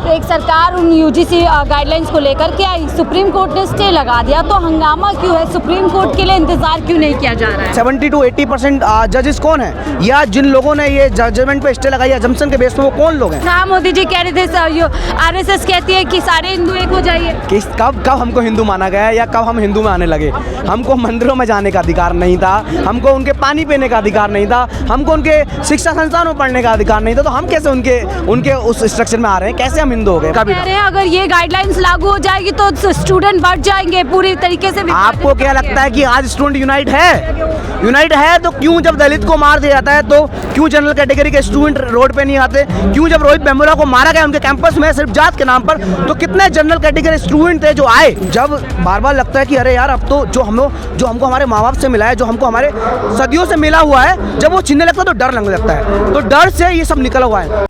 एक सरकार उन यूजीसी गाइडलाइंस को लेकर के आई, सुप्रीम कोर्ट ने स्टे लगा दिया, तो हंगामा क्यों है? सुप्रीम कोर्ट के लिए इंतजार क्यों नहीं किया जा रहा है? 70 to 80% जजेस कौन है, या जिन लोगों ने ये जजमेंट पे स्टे लगाई अजम्पशन के बेस पे वो कौन लोग हैं? हाँ, मोदी जी कह रहे थे, आरएसएस कहती है कि सारे हिंदू एक हो जाइए। कब हमको हिंदू माना गया है या कब हम हिंदू में आने लगे? हमको मंदिरों में जाने का अधिकार नहीं था, हमको उनके पानी पीने का अधिकार नहीं था, हमको उनके शिक्षा संस्थानों में पढ़ने का अधिकार नहीं था, तो हम कैसे उनके उस स्ट्रक्चर में आ रहे हैं? कैसे हम हिंदू हो गए? कह रहे हैं अगर ये गाइडलाइंस लागू हो जाएगी तो स्टूडेंट बढ़ जाएंगे पूरी तरीके से। आपको क्या लगता है कि आज स्टूडेंट यूनाइट है? तो क्यों जब दलित को मार दिया जाता है तो क्यों जनरल कैटेगरी के स्टूडेंट रोड पे नहीं आते? क्यों जब रोहित वेमुला को मारा गया उनके कैंपस में सिर्फ जात के नाम पर, तो कितने जनरल कैटेगरी स्टूडेंट थे जो आए? जब बार बार लगता है कि अरे यार अब तो जो हमको हमारे माँ बाप से मिला है, जो हमको हमारे सदियों से मिला हुआ है, जब वो छीनने लगता है तो डर लगने लगता है। तो डर से ये सब निकला हुआ है।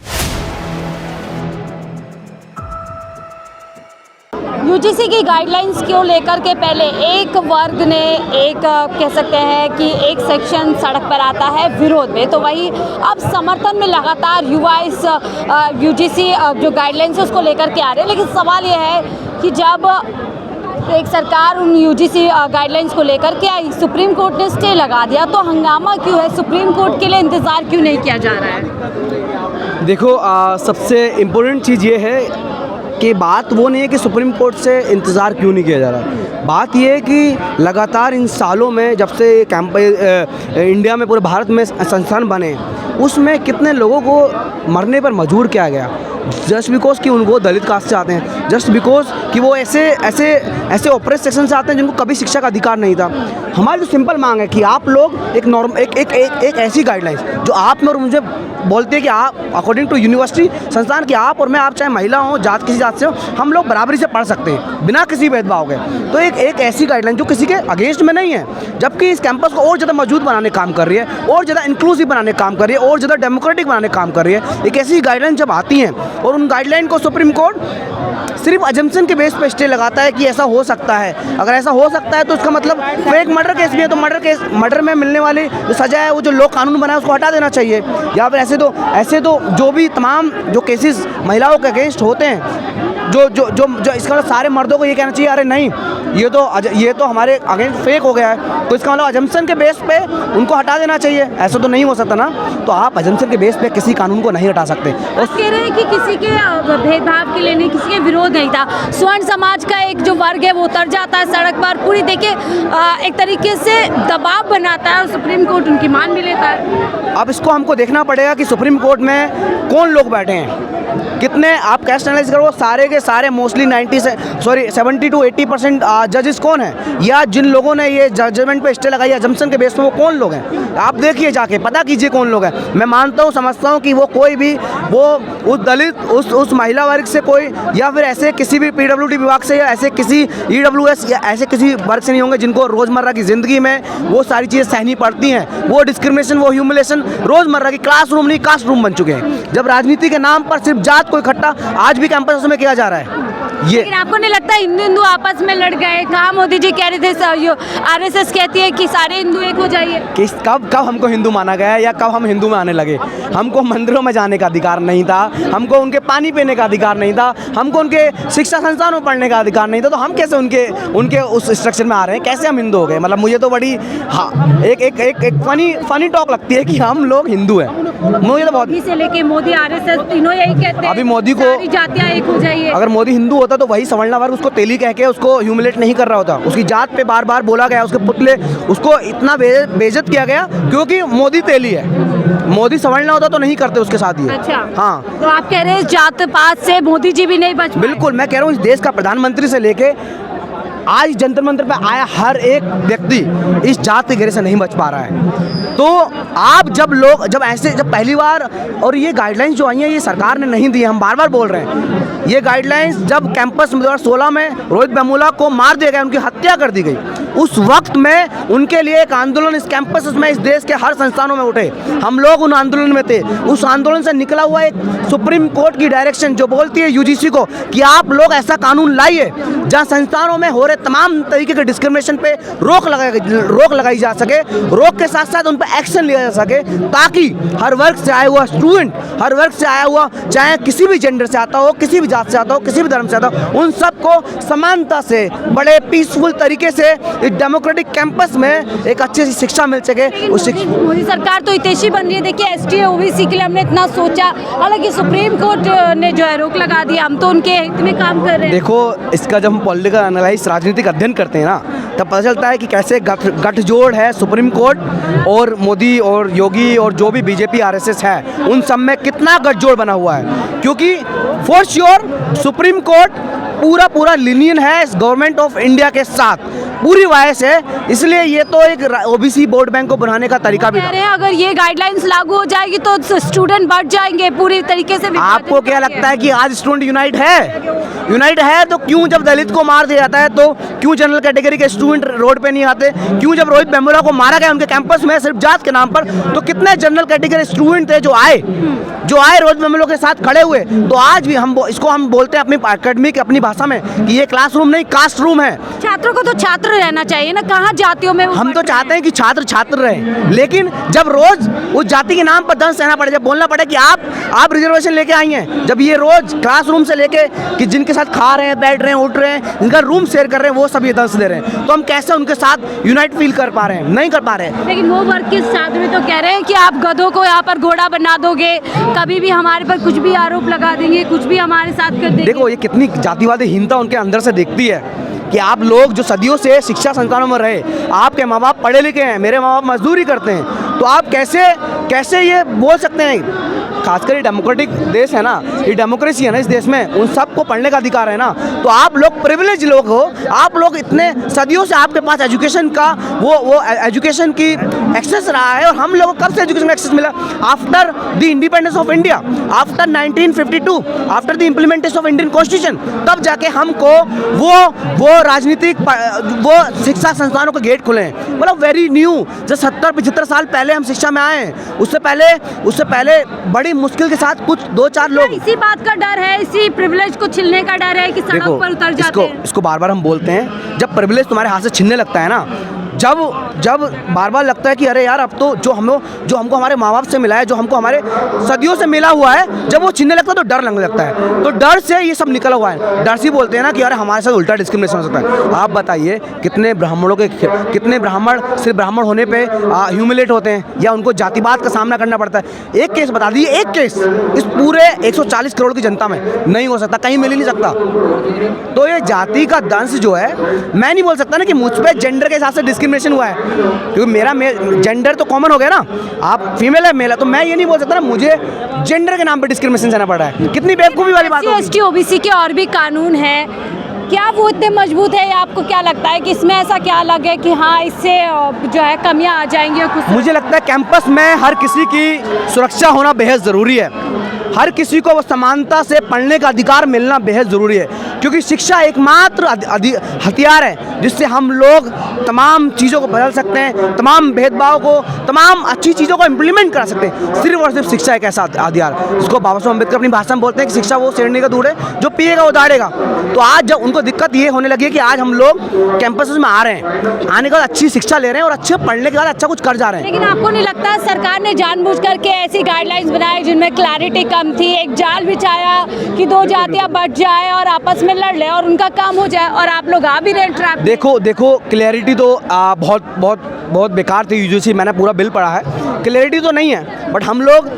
यूजीसी की गाइडलाइंस को लेकर के पहले एक वर्ग ने कह सकते हैं कि एक सेक्शन सड़क पर आता है विरोध में, तो वही अब समर्थन में लगातार युवा इस यूजीसी जो गाइडलाइंस है उसको लेकर के आ रहे हैं। लेकिन सवाल यह है कि जब एक सरकार उन यूजीसी गाइडलाइंस को लेकर के आई, सुप्रीम कोर्ट ने स्टे लगा दिया, तो हंगामा क्यों है? सुप्रीम कोर्ट के लिए इंतज़ार क्यों नहीं किया जा रहा है? देखो, सबसे इम्पोर्टेंट चीज़ ये है कि बात वो नहीं है कि सुप्रीम कोर्ट से इंतज़ार क्यों नहीं किया जा रहा। बात ये है कि लगातार इन सालों में जब से इंडिया में पूरे भारत में संस्थान बने, उसमें कितने लोगों को मरने पर मजबूर किया गया जस्ट बिकॉज कि उनको दलित कास्ट से आते हैं, जस्ट बिकॉज कि वो ऐसे ऑपरेट सेक्शन से आते हैं जिनको कभी शिक्षा का अधिकार नहीं था। हमारी जो सिंपल मांग है कि आप लोग एक ऐसी गाइडलाइंस जो आप में और मुझे बोलते हैं कि आप अकॉर्डिंग टू यूनिवर्सिटी संस्थान की आप और मैं, आप चाहे महिला हो, जात किसी जात से हो, हम लोग बराबरी से पढ़ सकते हैं बिना किसी भेदभाव के। तो एक ऐसी गाइडलाइन जो किसी के अगेंस्ट में नहीं है, जबकि इस कैंपस को और ज़्यादा मजबूत बनाने का काम कर रही है, और ज़्यादा इंक्लूसिव बनाने का काम कर रही है, और ज़्यादा डेमोक्रेटिक बनाने का काम कर रही है। एक ऐसी गाइडलाइन जब आती हैं और उन गाइडलाइन को सुप्रीम कोर्ट सिर्फ अजम्पशन के बेस पे स्टे लगाता है कि ऐसा हो सकता है, अगर ऐसा हो सकता है तो उसका मतलब फेक मर्डर केस भी है, तो मर्डर में मिलने वाली जो सजा है वो जो लोग कानून बनाए उसको हटा देना चाहिए। या फिर ऐसे तो जो भी तमाम जो केसेस महिलाओं के अगेंस्ट होते हैं, जो इसका मतलब सारे मर्दों को ये कहना चाहिए अरे नहीं ये तो हमारे अगेंस्ट फेक हो गया है, तो इसका मतलब अजम्पशन के बेस पे उनको हटा देना चाहिए। ऐसा तो नहीं हो सकता ना, तो आप अजम्पशन के बेस पे किसी कानून को नहीं हटा सकते। और कह रहे हैं कि किसी के भेदभाव के लिए नहीं, किसी के विरोध नहीं था, स्वर्ण समाज का एक जो वर्ग है वो उतर जाता है सड़क पर, पूरी देखिए एक तरीके से दबाव बनाता है और सुप्रीम कोर्ट उनकी मान भी लेता है। अब इसको हमको देखना पड़ेगा कि सुप्रीम कोर्ट में कौन लोग बैठे हैं, कितने आप कैस्ट एनालिसिस करो, सारे के सारे मोस्टली 70 to 80% जजेस कौन है, या जिन लोगों ने ये जजमेंट पे स्टे लगाई अजम्पशन के बेस पे वो कौन लोग हैं? आप देखिए, जाके पता कीजिए कौन लोग हैं। मैं मानता हूँ, समझता हूँ कि वो कोई भी वो उस दलित उस महिला वर्ग से कोई, या फिर ऐसे किसी भी PWD विभाग से, या ऐसे किसी EWS या ऐसे किसी वर्ग से नहीं होंगे जिनको रोज़मर्रा की ज़िंदगी में वो सारी चीज़ें सहनी पड़ती हैं। वो डिस्क्रिमिनेशन, वो ह्यूमिलेशन रोज़मर्रा की क्लासरूम नहीं कास्ट रूम बन चुके हैं। जब राजनीति के नाम पर सिर्फ जात को इकट्ठा आज भी कैंपस में किया जा रहा है। लेकिन आपको नहीं लगता हिंदू आपस में लड़ गए? कहाँ मोदी जी कह रहे थे, आरएसएस कहती है कि सारे हिंदू एक हो जाइए। कब हमको हिंदू माना गया है या कब हम हिंदू में आने लगे? हमको मंदिरों में जाने का अधिकार नहीं था, हमको उनके पानी पीने का अधिकार नहीं था, हमको उनके शिक्षा संस्थानों में पढ़ने का अधिकार नहीं था, तो हम कैसे उनके उस स्ट्रक्चर में आ रहे हैं? कैसे हम हिंदू हो गए? मतलब मुझे तो बड़ी एक फनी टॉक लगती है कि हम लोग हिंदू हैं। मुझे तो बहुत से लेके मोदी आरएसएस तीनों यही कहते हैं अभी मोदी को सारी जातियां एक हो जाइए। अगर मोदी हिंदू होता तो वही सवर्णा वर्ग उसको तेली कह के उसको ह्यूमिलेट नहीं कर रहा होता। उसकी जात पे बार बार बोला गया, उसके पुतले उसको इतना बेइज्जत किया गया क्योंकि मोदी तेली है। मोदी सवर्णा होता तो नहीं करते उसके साथ ये। अच्छा, हाँ, तो आप कह रहे हैं जात पात से मोदी जी भी नहीं बच पाए? बिल्कुल, मैं कह रहा हूँ इस देश का प्रधानमंत्री से लेके आज जंतर मंतर पे आया हर एक व्यक्ति इस जात के घेरे से नहीं बच पा रहा है। तो आप जब पहली बार, और ये गाइडलाइंस जो आई हैं ये सरकार ने नहीं दी है, हम बार बार बोल रहे हैं। ये गाइडलाइंस जब कैंपस 2016 में रोहित वेमुला को मार दिया गया, उनकी हत्या कर दी गई, उस वक्त में उनके लिए एक आंदोलन इस कैंपस में, इस देश के हर संस्थानों में उठे। हम लोग उन आंदोलन में थे। उस आंदोलन से निकला हुआ एक सुप्रीम कोर्ट की डायरेक्शन जो बोलती है यूजीसी को कि आप लोग ऐसा कानून लाइए जहां संस्थानों में हो रहे तमाम तरीके के डिस्क्रिमिनेशन पे रोक लगाई जा सके, रोक के साथ साथ उन पर एक्शन लिया जा सके, ताकि हर वर्ग से आया हुआ स्टूडेंट, हर वर्ग से आया हुआ, चाहे किसी भी जेंडर से आता हो, किसी भी जात से आता हो, किसी भी धर्म से आता हो, उन सबको समानता से बड़े पीसफुल तरीके से इस डेमोक्रेटिक कैंपस में एक अच्छी सी शिक्षा मिल सके। मोदी सरकार तो हितैषी बन रही है। देखिए एसटी ओबीसी के लिए हमने इतना सोचा, हालांकि सुप्रीम कोर्ट ने जो है रोक लगा दिया, हम तो उनके हित में काम कर रहे हैं। देखो, इसका जब हम पॉलिटिकल एनालिसिस, राजनीतिक अध्ययन करते हैं ना, तब पता चलता है कि कैसे गठजोड़ है सुप्रीम कोर्ट और मोदी और योगी और जो भी बीजेपी आरएसएस है, उन सब में कितना गठजोड़ बना हुआ है। क्योंकि फॉर श्योर सुप्रीम कोर्ट पूरा लिनियन है इस गवर्नमेंट ऑफ इंडिया के साथ, पूरी वायस है। इसलिए ये तो एक ओबीसी वोट बैंक को बनाने का तरीका भी कह रहे हैं अगर ये गाइडलाइंस लागू हो जाएगी तो स्टूडेंट बढ़ जाएंगे पूरी तरीके से। आपको क्या लगता है कि आज स्टूडेंट यूनाइट है तो क्यों जब दलित को मार दिया जाता है तो क्यों जनरल कैटेगरी के स्टूडेंट रोड पे नहीं आते? क्यों जब रोहित वेमुला को मारा गया उनके कैंपस में सिर्फ जात के नाम पर, तो कितने जनरल कैटेगरी स्टूडेंट थे जो आए रोहित वेमुला के साथ खड़े हुए? तो आज भी हम बोलते हैं अपनी अकेडमी की अपनी भाषा में कि ये क्लासरूम नहीं कास्ट रूम है। छात्रों को तो छात्र रहना चाहिए ना, कहाँ जातियों में हम तो चाहते हैं कि छात्र रहे, लेकिन जब रोज उस जाति के नाम पर दंश सहना पड़े, जब बोलना पड़े कि आप रिजर्वेशन लेके आई हैं, जब ये रोज क्लासरूम से लेके कि जिनके साथ खा रहे हैं, बैठ रहे हैं, उठ रहे हैं, जिनका रूम शेयर कर रहे हैं, वो सब ये दंश ले रहे हैं, तो हम कैसे उनके साथ यूनाइट फील कर पा रहे हैं? नहीं कर पा रहे हैं। लेकिन वो वर्ग के छात्र भी तो कह रहे हैं कि आप गधों को यहाँ पर घोड़ा बना दोगे, कभी भी हमारे पर कुछ भी आरोप लगा देंगे, कुछ भी हमारे साथ कर देंगे। देखो, ये कितनी जातिवादी हीनता उनके अंदर से दिखती है कि आप लोग जो सदियों से शिक्षा संस्थानों में रहे, आपके माँ बाप पढ़े लिखे हैं, मेरे माँ बाप मजदूरी करते हैं, तो आप कैसे ये बोल सकते हैं? खासकर ये डेमोक्रेटिक देश है ना, ये डेमोक्रेसी है ना इस देश में, उन सबको पढ़ने का अधिकार है ना। तो आप लोग प्रिविलेज लोग हो, आप लोग इतने सदियों से आपके पास एजुकेशन का वो एजुकेशन की एक्सेस रहा है, और हम लोगों को कब से एजुकेशन का एक्सेस मिला? After the independence of India, after 1952, after the implementation of Indian constitution, तब जाके हमको वो राजनीतिक वो शिक्षा संस्थानों के गेट खुले हैं। मतलब वेरी न्यू, जो 70-75 साल पहले हम शिक्षा में आए हैं, उससे पहले बड़ी मुश्किल के साथ कुछ 2-4 लोग। इसी बात का डर है, इसी प्रिविलेज को छीनने का डर है कि सड़क पर उतर जाते हैं। इसको बार-बार हम बोलते हैं, जब प्रिविलेज तुम्हारे हाथ से छीनने लगता है ना, जब बार-बार लगता है कि अरे यार, अब तो जो हमको हमारे माँ बाप से मिला है, जो हमको हमारे सदियों से मिला हुआ है, जब वो छीनने लगता है तो डर लगने लगता है। तो डर से ये सब निकला हुआ है। डर से बोलते हैं ना कि अरे हमारे साथ उल्टा डिस्क्रिमिनेशन हो सकता है। आप बताइए कितने ब्राह्मण सिर्फ ब्राह्मण होने पे ह्यूमिलेट होते हैं या उनको जातिवाद का सामना करना पड़ता है? एक केस बता दीजिए, एक केस इस पूरे 140 करोड़ की जनता में नहीं हो सकता, कहीं मिल ही नहीं सकता। तो ये जाति का दंश जो है, मैं नहीं बोल सकता ना कि मुझ पर जेंडर के हिसाब से डिस्क्रिमिनेशन हुआ है, क्योंकि मेरा जेंडर तो कॉमन हो गया ना, आप फीमेल है मेल है, तो मैं ये नहीं बोल सकता ना मुझे जेंडर के नाम पे डिस्क्रिमिनेशन सहना पड़ रहा है। कितनी बेवकूफ़ी वाली बात है। एसटी ओबीसी के और भी कानून है, क्या वो इतने मजबूत है या आपको क्या लगता है कि इसमें ऐसा क्या अलग है कि हाँ इससे जो है कमियां आ जाएंगी? और कुछ मुझे लगता है कैंपस में हर किसी की सुरक्षा होना बेहद ज़रूरी है। हर किसी को वो समानता से पढ़ने का अधिकार मिलना बेहद ज़रूरी है, क्योंकि शिक्षा एकमात्र हथियार है जिससे हम लोग तमाम चीज़ों को बदल सकते हैं, तमाम भेदभाव को, तमाम अच्छी चीज़ों को इम्प्लीमेंट करा सकते हैं। सिर्फ और सिर्फ शिक्षा एक ऐसा हथियार जिसको बाबा साहब अम्बेडकर अपनी भाषा में बोलते हैं कि शिक्षा वो शेरनी का दूध है जो पिएगा वो दाड़ेगा। तो आज जब उनको दिक्कत ये होने लगी है कि आज हम लोग कैंपस में आ रहे हैं, आने के बाद अच्छी शिक्षा ले रहे हैं और अच्छे पढ़ने के बाद अच्छा कुछ कर जा रहे हैं। लेकिन आपको नहीं लगता सरकार ने जानबूझ करके ऐसी गाइडलाइंस बनाई जिनमें क्लैरिटी कम थी, एक जाल बिछाया कि दो जातियां बढ़ जाए और आपस में लड़ ले और उनका काम हो जाए, और आप लोग आ भी रहे ट्रैप? देखो क्लैरिटी तो बहुत बेकार थी यूजीसी, मैंने पूरा बिल पढ़ा है, क्लैरिटी तो नहीं है, बट हम लोग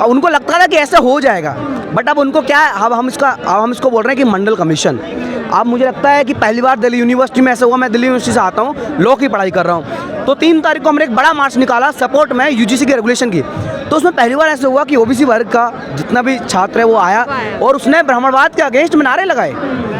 उनको लगता था कि ऐसा हो जाएगा, बट अब उनको क्या है, अब हम इसको बोल रहे हैं कि मंडल कमीशन। अब मुझे लगता है कि पहली बार दिल्ली यूनिवर्सिटी में ऐसा हुआ, मैं दिल्ली यूनिवर्सिटी से आता हूँ, लॉ की पढ़ाई कर रहा हूँ, तो 3 तारीख को हमने एक बड़ा मार्च निकाला सपोर्ट में यूजीसी के रेगुलेशन की। तो उसमें पहली बार ऐसा हुआ कि ओबीसी वर्ग का जितना भी छात्र है वो आया और उसने ब्राह्मणवाद के अगेंस्ट में नारे लगाए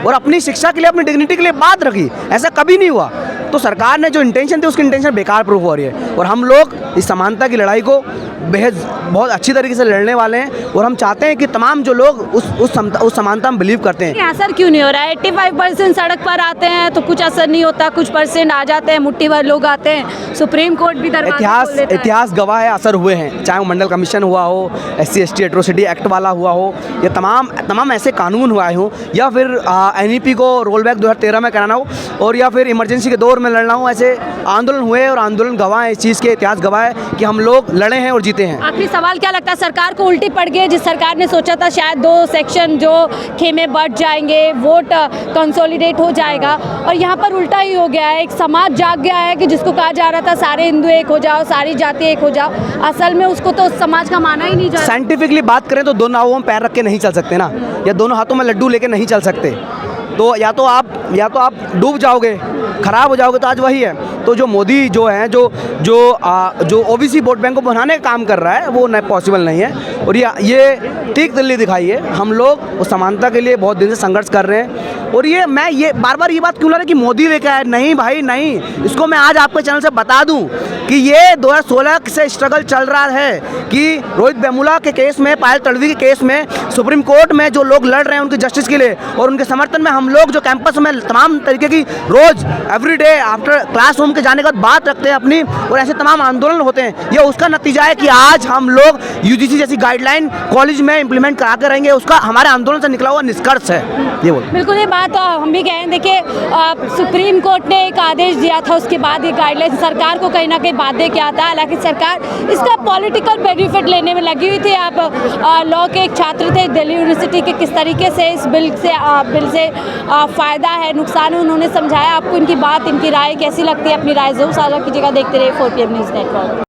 और अपनी शिक्षा के लिए, अपनी डिग्निटी के लिए बात रखी। ऐसा कभी नहीं हुआ। तो सरकार ने जो इंटेंशन थी उसकी इंटेंशन बेकार प्रूफ हो रही है, और हम लोग इस समानता की लड़ाई को बेहद बहुत अच्छी तरीके से लड़ने वाले हैं और हम चाहते हैं कि तमाम जो लोग उस समानता में बिलीव करते हैं। असर क्यों नहीं हो रहा है? 85% सड़क पर आते हैं तो कुछ असर नहीं होता, कुछ परसेंट आ जाते हैं, मुट्ठी भर लोग आते हैं, सुप्रीम कोर्ट भी दरवाजा खोल देता है। इतिहास गवाह है, असर हुए हैं, चाहे वो मंडल कमीशन हुआ हो, SC/ST एट्रोसिटी एक्ट वाला हुआ हो, या तमाम ऐसे कानून हुआ हो, या फिर NEP को रोल बैक 2013 में कराना हो, और या फिर इमरजेंसी के दौर में लड़ना हो। ऐसे आंदोलन हुए और आंदोलन गवाह है, इस चीज़ के इतिहास गवाह है कि हम लोग लड़े हैं और जीते हैं। आखिरी सवाल, क्या लगता है सरकार को उल्टी पड़ गई? जिस सरकार ने सोचा था शायद 2 सेक्शन जो खेमे बढ़ जाएंगे, वोट कंसोलिडेट हो जाएगा, और यहाँ पर उल्टा ही हो गया है। एक समाज जाग गया है कि जिसको कहा जा रहा था सारे हिंदू एक हो जाओ, सारी जाति एक हो जाओ, असल में उसको तो उस समाज का माना ही नहीं जा रहा। साइंटिफिकली बात करें तो दोनों नावों में पैर रख के नहीं चल सकते ना, या दोनों हाथों में लड्डू लेके नहीं चल सकते। तो या तो आप डूब जाओगे, खराब हो जाओगे। तो आज वही है। तो जो मोदी जो है जो OBC वोट बैंक को बनाने का काम कर रहा है वो पॉसिबल नहीं है। और ये ठीक दिल्ली दिखाई है। हम लोग उस समानता के लिए बहुत दिन से संघर्ष कर रहे हैं। और ये बार बार ये बात क्यों ला रहा है कि मोदी लेके आए? नहीं भाई नहीं, इसको मैं आज आपके चैनल से बता दूं कि ये 2016 से स्ट्रगल चल रहा है कि रोहित वेमुला के केस में, पायल तड़वी के केस में सुप्रीम कोर्ट में जो लोग लड़ रहे हैं उनकी जस्टिस के लिए, और उनके समर्थन में हम लोग जो कैंपस में तमाम तरीके की रोज एवरीडे आफ्टर क्लासरूम के जाने के बाद बात रखते हैं अपनी, और ऐसे तमाम आंदोलन होते हैं। ये उसका नतीजा है कि आज हम लोग UGC जैसी गाइडलाइन कॉलेज में इंप्लीमेंट करा कर रहेंगे। उसका हमारे आंदोलन से निकला हुआ निष्कर्ष है ये। बोल बिल्कुल, ये बात हम भी कहें। देखिए, सुप्रीम कोर्ट ने एक आदेश दिया था, उसके बाद ये गाइडलाइन सरकार को कहीं ना कहीं बाध्य किया था। हालांकि सरकार इसका पॉलिटिकल बेनिफिट लेने में लगी हुई थी। आप लॉ के एक छात्र थे दिल्ली यूनिवर्सिटी के, किस तरीके से इस बिल से फ़ायदा है, नुकसान है, उन्होंने समझाया। आपको इनकी बात, इनकी राय कैसी लगती है? अपनी राय जरूर साझा कीजिएगा। देखते रहिए 4PM न्यूज़ नेटवर्क।